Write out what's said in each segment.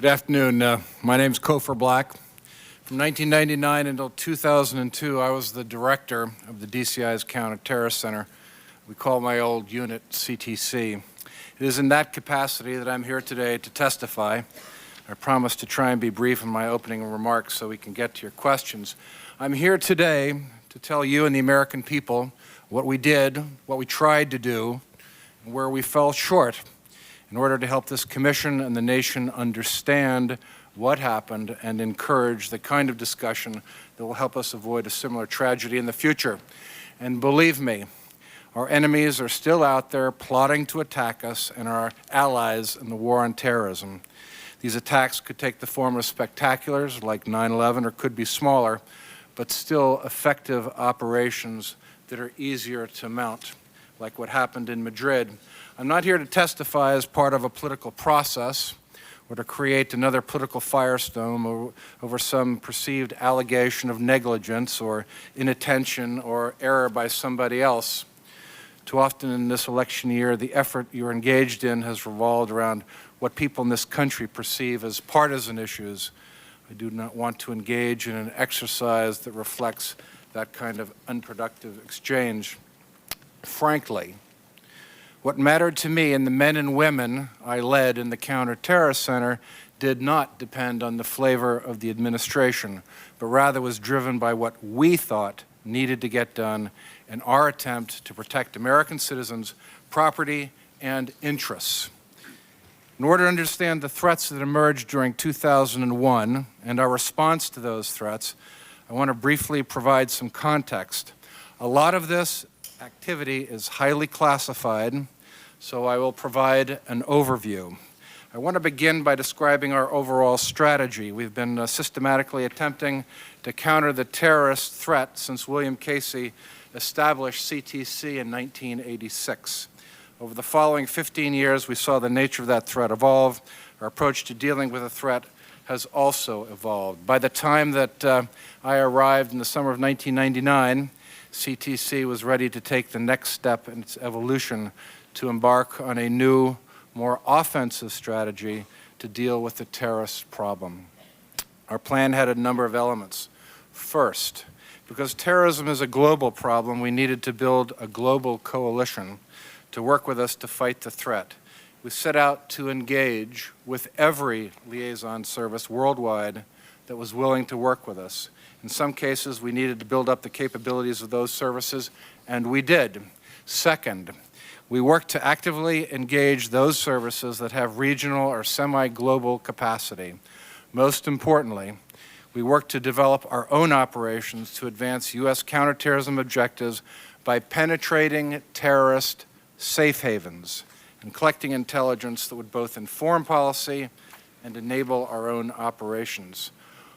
Good afternoon. My name's Cofer Black. From 1999 until 2002, I was the director of the DCI's Counter-terrorism Center. We call my old unit CTC. It is in that capacity that I'm here today to testify. I promise to try and be brief in my opening remarks so we can get to your questions. I'm here today to tell you and the American people what we did, what we tried to do, and where we fell short, in order to help this commission and the nation understand what happened and encourage the kind of discussion that will help us avoid a similar tragedy in the future. And believe me, our enemies are still out there plotting to attack us and our allies in the war on terrorism. These attacks could take the form of spectaculars like 9/11 or could be smaller, but still effective operations that are easier to mount, like what happened in Madrid. I'm not here to testify as part of a political process or to create another political firestorm over some perceived allegation of negligence or inattention or error by somebody else. Too often in this election year, the effort you're engaged in has revolved around what people in this country perceive as partisan issues. I do not want to engage in an exercise that reflects that kind of unproductive exchange. Frankly, what mattered to me and the men and women I led in the Counter-terrorism Center did not depend on the flavor of the administration, but rather was driven by what we thought needed to get done in our attempt to protect American citizens' property and interests. In order to understand the threats that emerged during 2001 and our response to those threats, I want to briefly provide some context. A lot of this activity is highly classified, so I will provide an overview. I want to begin by describing our overall strategy. We've been systematically attempting to counter the terrorist threat since William Casey established CTC in 1986. Over the following 15 years, we saw the nature of that threat evolve. Our approach to dealing with the threat has also evolved. By the time that I arrived in the summer of 1999, CTC was ready to take the next step in its evolution to embark on a new, more offensive strategy to deal with the terrorist problem. Our plan had a number of elements. First, because terrorism is a global problem, we needed to build a global coalition to work with us to fight the threat. We set out to engage with every liaison service worldwide that was willing to work with us. In some cases, we needed to build up the capabilities of those services, and we did. Second, we worked to actively engage those services that have regional or semi-global capacity. Most importantly, we worked to develop our own operations to advance U.S. counterterrorism objectives by penetrating terrorist safe havens and collecting intelligence that would both inform policy and enable our own operations.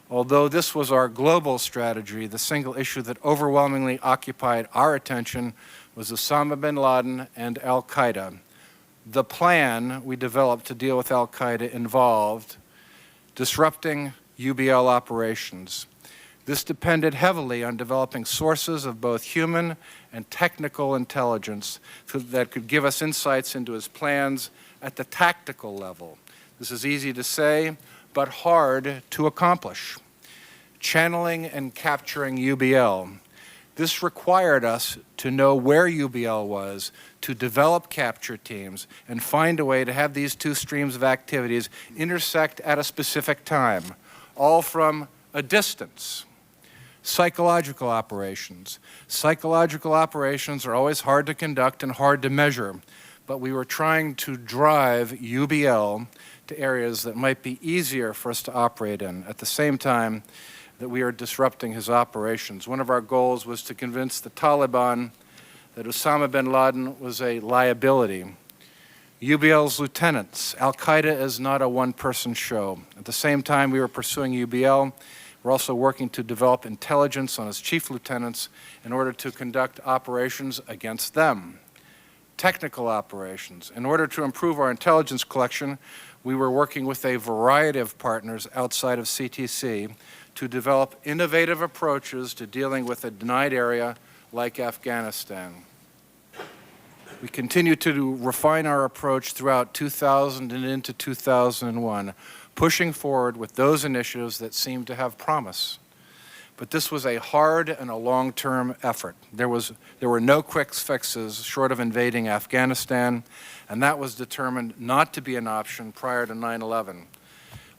Although this was our global strategy, the single issue that overwhelmingly occupied our attention was Osama bin Laden and al-Qaeda. The plan we developed to deal with al-Qaeda involved disrupting UBL operations. This depended heavily on developing sources of both human and technical intelligence that could give us insights into his plans at the tactical level. This is easy to say, but hard to accomplish. Channeling and capturing UBL. This required us to know where UBL was, to develop capture teams, and find a way to have these two streams of activities intersect at a specific time, all from a distance. Psychological operations. Psychological operations are always hard to conduct and hard to measure, but we were trying to drive UBL to areas that might be easier for us to operate in at the same time that we are disrupting his operations. One of our goals was to convince the Taliban that Osama bin Laden was a liability. UBL's lieutenants. Al-Qaeda is not a one-person show. At the same time we were pursuing UBL, we're also working to develop intelligence on his chief lieutenants in order to conduct operations against them. Technical operations. In order to improve our intelligence collection, we were working with a variety of partners outside of CTC to develop innovative approaches to dealing with a denied area like Afghanistan. We continued to refine our approach throughout 2000 and into 2001, pushing forward with those initiatives that seemed to have promise. But this was a hard and a long-term effort. There were no quick fixes short of invading Afghanistan, and that was determined not to be an option prior to 9/11.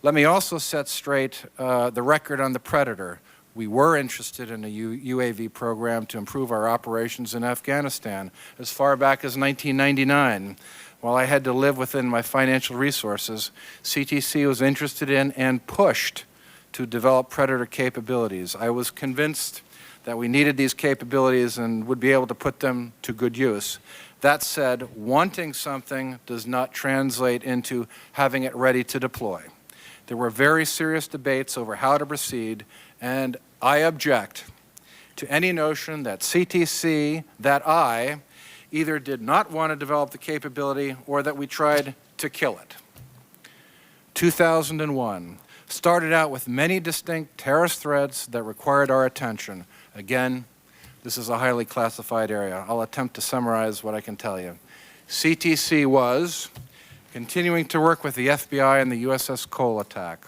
Let me also set straight the record on the Predator. We were interested in a UAV program to improve our operations in Afghanistan as far back as 1999. While I had to live within my financial resources, CTC was interested in and pushed to develop Predator capabilities. I was convinced that we needed these capabilities and would be able to put them to good use. That said, wanting something does not translate into having it ready to deploy. There were very serious debates over how to proceed, and I object to any notion that CTC, that I, either did not want to develop the capability or that we tried to kill it. 2001 started out with many distinct terrorist threats that required our attention. Again, this is a highly classified area. I'll attempt to summarize what I can tell you. CTC was continuing to work with the FBI and the USS Cole attack,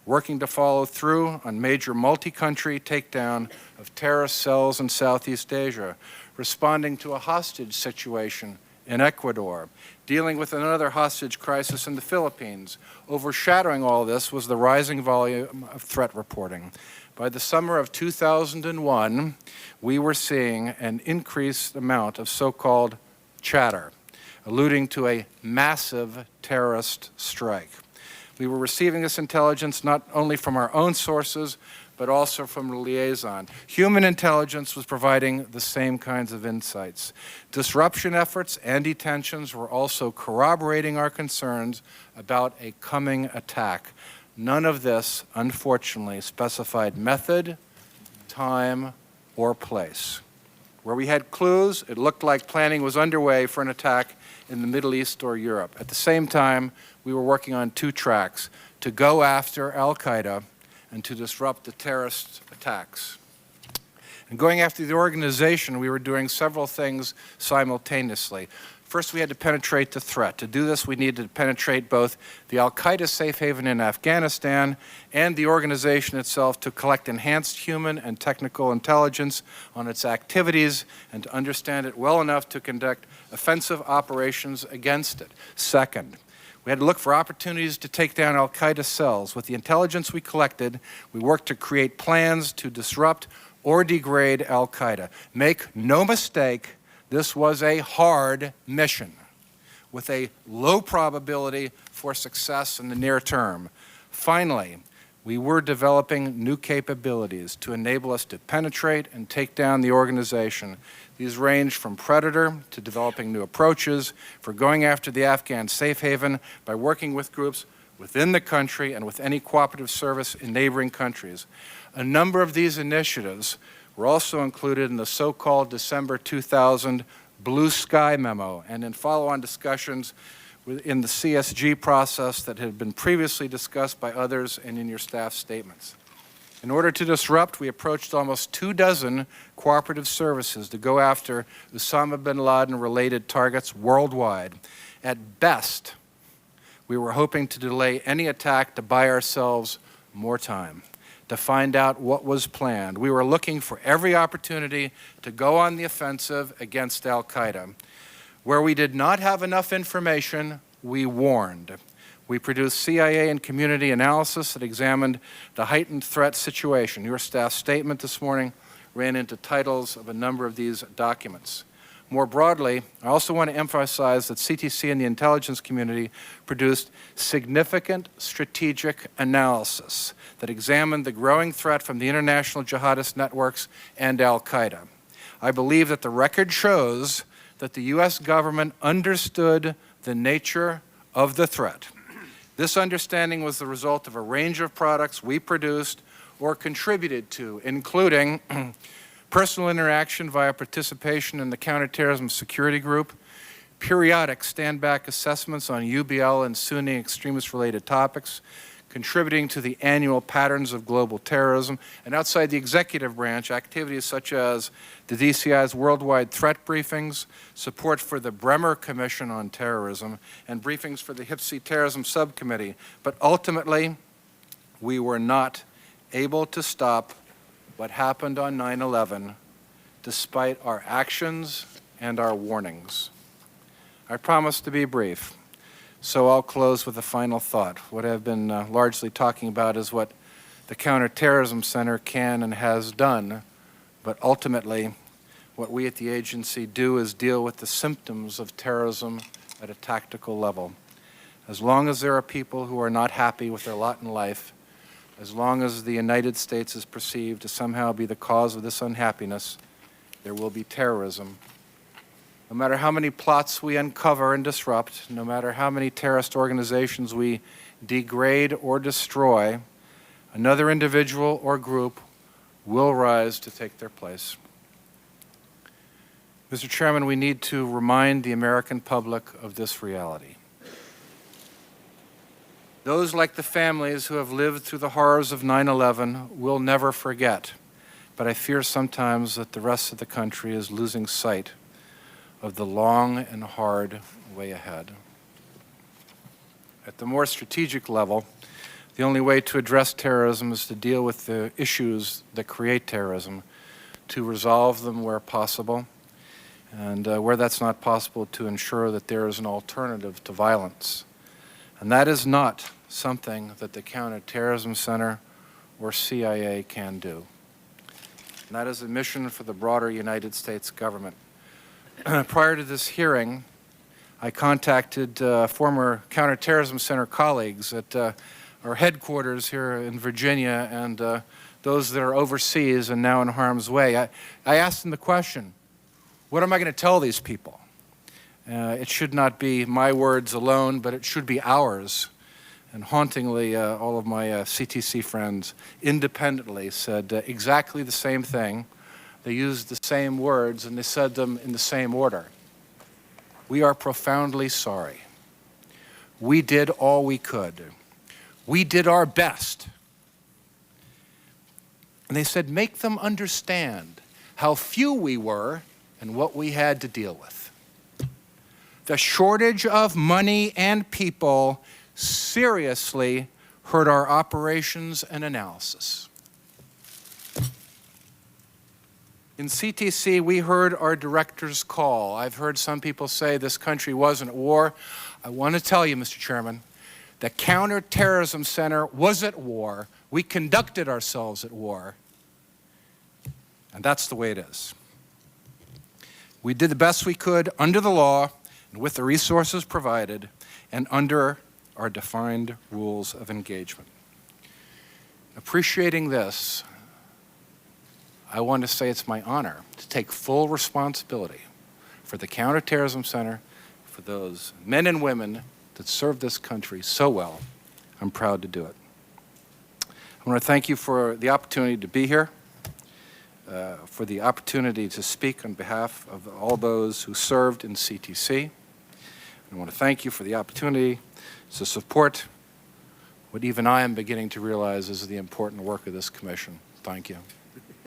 working to follow through on major multi-country takedown of terrorist cells in Southeast Asia, responding to a hostage situation in Ecuador, dealing with another hostage crisis in the Philippines. Overshadowing all this was the rising volume of threat reporting. By the summer of 2001, we were seeing an increased amount of so-called chatter, alluding to a massive terrorist strike. We were receiving this intelligence not only from our own sources, but also from the liaison. Human intelligence was providing the same kinds of insights. Disruption efforts and detentions were also corroborating our concerns about a coming attack. None of this, unfortunately, specified method, time, or place. Where we had clues, it looked like planning was underway for an attack in the Middle East or Europe. At the same time, we were working on two tracks: to go after al-Qaeda and to disrupt the terrorist attacks. And going after the organization, we were doing several things simultaneously. First, we had to penetrate the threat. To do this, we needed to penetrate both the al-Qaeda safe haven in Afghanistan and the organization itself to collect enhanced human and technical intelligence on its activities and to understand it well enough to conduct offensive operations against it. Second, we had to look for opportunities to take down al-Qaeda cells. With the intelligence we collected, we worked to create plans to disrupt or degrade al-Qaeda. Make no mistake, this was a hard mission with a low probability for success in the near term. Finally, we were developing new capabilities to enable us to penetrate and take down the organization. These range from Predator to developing new approaches for going after the Afghan safe haven by working with groups within the country and with any cooperative service in neighboring countries. A number of these initiatives were also included in the so-called December 2000 Blue Sky Memo and in follow-on discussions in the CSG process that had been previously discussed by others and in your staff statements. In order to disrupt, we approached almost 24 cooperative services to go after Osama bin Laden-related targets worldwide. At best, we were hoping to delay any attack to buy ourselves more time, to find out what was planned. We were looking for every opportunity to go on the offensive against al-Qaeda. Where we did not have enough information, we warned. We produced CIA and community analysis that examined the heightened threat situation. Your staff statement this morning ran into titles of a number of these documents. More broadly, I also want to emphasize that CTC and the intelligence community produced significant strategic analysis that examined the growing threat from the international jihadist networks and al-Qaeda. I believe that the record shows that the U.S. government understood the nature of the threat. This understanding was the result of a range of products we produced or contributed to, including personal interaction via participation in the Counter-terrorism Security Group, periodic stand-back assessments on UBL and Sunni extremist-related topics, contributing to the annual patterns of global terrorism, and outside the executive branch, activities such as the DCI's worldwide threat briefings, support for the Bremer Commission on Terrorism, and briefings for the HIPC Terrorism Subcommittee. But ultimately, we were not able to stop what happened on 9/11, despite our actions and our warnings. I promise to be brief. So I'll close with a final thought. What I've been largely talking about is what the Counterterrorism Center can and has done, but ultimately what we at the agency do is deal with the symptoms of terrorism at a tactical level. As long as there are people who are not happy with their lot in life, as long as the United States is perceived to somehow be the cause of this unhappiness, there will be terrorism. No matter how many plots we uncover and disrupt, no matter how many terrorist organizations we degrade or destroy, another individual or group will rise to take their place. Mr. Chairman, we need to remind the American public of this reality. Those like the families who have lived through the horrors of 9/11 will never forget, but I fear sometimes that the rest of the country is losing sight of the long and hard way ahead. At the more strategic level, the only way to address terrorism is to deal with the issues that create terrorism, to resolve them where possible, and where that's not possible, to ensure that there is an alternative to violence. And that is not something that the Counterterrorism Center or CIA can do. And that is a mission for the broader United States government. Prior to this hearing, I contacted former Counterterrorism Center colleagues at our headquarters here in Virginia and those that are overseas and now in harm's way. I asked them the question, what am I going to tell these people? It should not be my words alone, but it should be ours. And hauntingly, all of my CTC friends independently said exactly the same thing. They used the same words, and they said them in the same order. We are profoundly sorry. We did all we could. We did our best. And they said, make them understand how few we were and what we had to deal with. The shortage of money and people seriously hurt our operations and analysis. In CTC, we heard our director's call. I've heard some people say this country wasn't at war. I want to tell you, Mr. Chairman, the Counterterrorism Center was at war. We conducted ourselves at war. And that's the way it is. We did the best we could under the law and with the resources provided and under our defined rules of engagement. Appreciating this, I want to say it's my honor to take full responsibility for the Counterterrorism Center, for those men and women that serve this country so well. I'm proud to do it. I want to thank you for the opportunity to be here, for the opportunity to speak on behalf of all those who served in CTC. I want to thank you for the opportunity to support what even I am beginning to realize is the important work of this commission. Thank you.